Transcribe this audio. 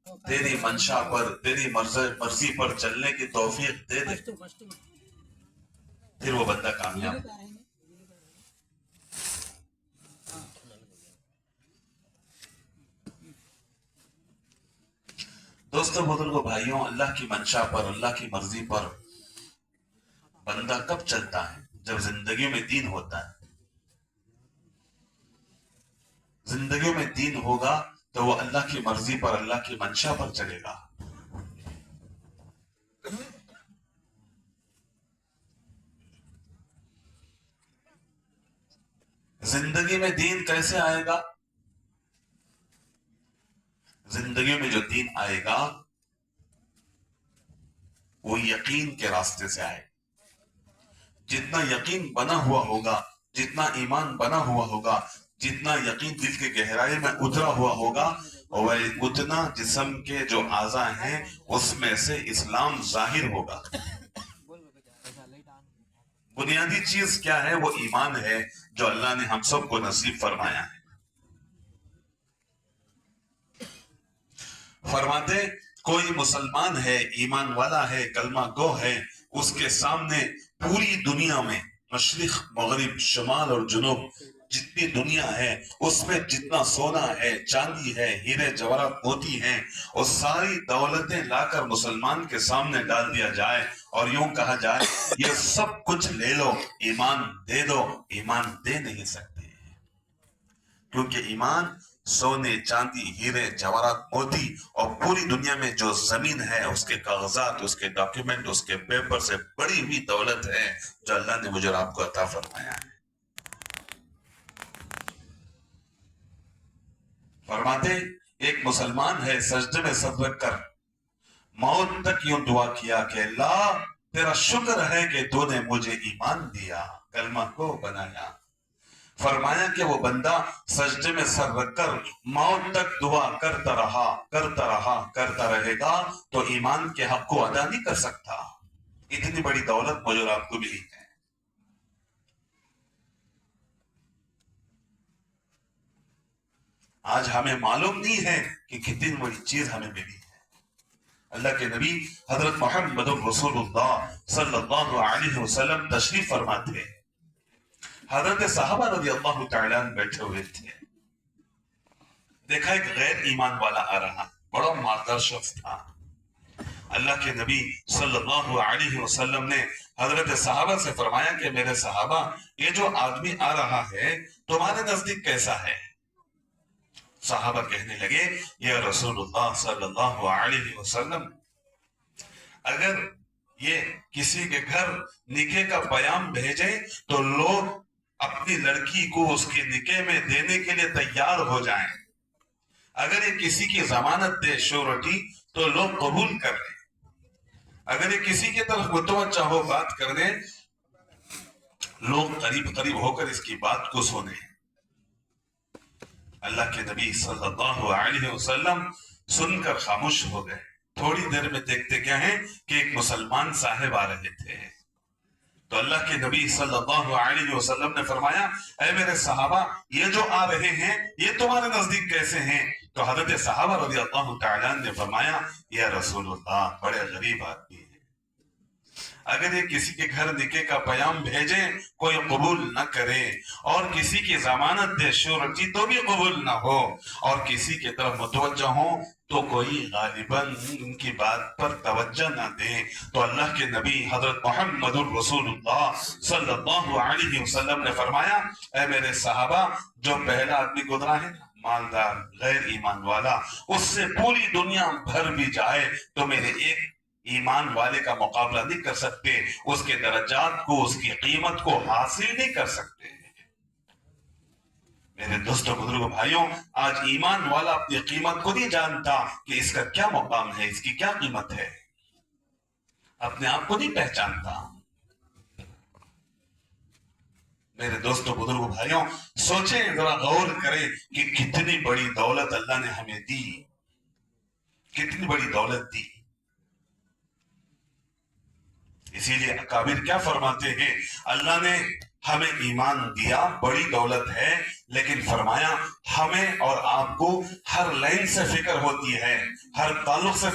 تیری منشا پر تیری مرضی پر چلنے کی توفیق دے دے، پھر وہ بندہ کامیاب۔ دوستوں بزرگوں بھائیوں، اللہ کی منشا پر، اللہ کی مرضی پر بندہ کب چلتا ہے؟ جب زندگی میں دین ہوتا ہے۔ زندگی میں دین ہوگا تو وہ اللہ کی مرضی پر، اللہ کی منشا پر چلے گا۔ زندگی میں دین کیسے آئے گا؟ زندگی میں جو دین آئے گا وہ یقین کے راستے سے آئے۔ جتنا یقین بنا ہوا ہوگا، جتنا ایمان بنا ہوا ہوگا، جتنا یقین دل کے گہرائی میں اترا ہوا ہوگا، وہ اتنا جسم کے جو اعضاء ہیں اس میں سے اسلام ظاہر ہوگا۔ بنیادی چیز کیا ہے؟ وہ ایمان ہے جو اللہ نے ہم سب کو نصیب فرمایا ہے۔ فرماتے کوئی مسلمان ہے، ایمان والا ہے، کلمہ گو ہے، اس کے سامنے پوری دنیا میں مشرق مغرب شمال اور جنوب جتنی دنیا ہے اس میں جتنا سونا ہے، چاندی ہے، ہیرے جواہرات موتی ہیں، اور ساری دولتیں لا کر مسلمان کے سامنے ڈال دیا جائے اور یوں کہا جائے یہ سب کچھ لے لو، ایمان دے دو، ایمان دے نہیں سکتے، کیونکہ ایمان سونے چاندی ہیرے جواہرات موتی اور پوری دنیا میں جو زمین ہے اس کے کاغذات، اس کے ڈاکیومنٹ، اس کے پیپر سے بڑی ہوئی دولت ہے جو اللہ نے مجھے اور آپ کو عطا فرمایا ہے۔ فرماتے ایک مسلمان ہے سجدے میں سر رکھ کر موت تک یوں دعا کیا کہ اللہ تیرا شکر ہے کہ تو نے مجھے ایمان دیا، کلمہ کو بنایا۔ فرمایا کہ وہ بندہ سجدے میں سر رکھ کر موت تک دعا کرتا رہے گا تو ایمان کے حق کو ادا نہیں کر سکتا۔ اتنی بڑی دولت مجھے اور آپ کو ملی ہے۔ آج ہمیں معلوم نہیں ہے کہ کتنی بڑی چیز ہمیں ملی ہے۔ اللہ کے نبی حضرت محمد رسول اللہ صلی اللہ علیہ وسلم تشریف فرماتے ہیں۔ حضرت صحابہ رضی اللہ تعالیٰ عنہ بیٹھے ہوئے تھے، دیکھا ایک غیر ایمان والا آ رہا، بڑا مالدار شخص تھا۔ اللہ کے نبی صلی اللہ علیہ وسلم نے حضرت صحابہ سے فرمایا کہ میرے صحابہ یہ جو آدمی آ رہا ہے تمہارے نزدیک کیسا ہے؟ صحابہ کہنے لگے یا رسول اللہ صلی اللہ علیہ وسلم اگر یہ کسی کے گھر نکاح کا پیام بھیجے تو لوگ اپنی لڑکی کو اس کے نکاح میں دینے کے لیے تیار ہو جائیں، اگر یہ کسی کی ضمانت دے شورٹی تو لوگ قبول کر لیں، اگر یہ کسی کی طرف متوجہ ہو بات کرنے لوگ قریب ہو کر اس کی بات کو سنیں۔ اللہ کے نبی صلی اللہ علیہ وسلم سن کر خاموش ہو گئے۔ تھوڑی دیر میں دیکھتے کیا ہیں کہ ایک مسلمان صاحب آ رہے تھے، تو اللہ کے نبی صلی اللہ علیہ وسلم نے فرمایا اے میرے صحابہ یہ جو آ رہے ہیں یہ تمہارے نزدیک کیسے ہیں؟ تو حضرت صحابہ رضی اللہ تعالیٰ نے فرمایا یا رسول اللہ بڑے غریب آدمی ہیں، اگر یہ کسی کے گھر نکاح کا پیام بھیجے کوئی قبول نہ کرے، اور کسی کی ضمانت دے شورٹی تو بھی قبول نہ ہو، اور کسی کی طرف متوجہ ہو تو کوئی غالباً ان کی بات پر توجہ نہ دے، تو اللہ کے نبی حضرت محمد الرسول اللہ صلی اللہ علیہ وسلم نے فرمایا اے میرے صحابہ جو پہلا آدمی گزرا ہے مالدار غیر ایمان والا، اس سے پوری دنیا بھر بھی جائے تو میرے ایک ایمان والے کا مقابلہ نہیں کر سکتے، اس کے درجات کو اس کی قیمت کو حاصل نہیں کر سکتے۔ میرے دوستوں بزرگوں بھائیوں آج ایمان والا اپنی قیمت کو نہیں جانتا کہ اس کا کیا مقام ہے، اس کی کیا قیمت ہے، اپنے آپ کو نہیں پہچانتا۔ میرے دوستوں بزرگوں بھائیوں سوچیں ذرا غور کریں کہ کتنی بڑی دولت اللہ نے ہمیں دی، کتنی بڑی دولت دی۔ اسی لیے اکابر کیا فرماتے ہیں اللہ نے ہمیں ایمان دیا بڑی دولت ہے، لیکن فرمایا ہمیں اور آپ کو ہر لائن سے فکر ہوتی ہے، ہر تعلق سے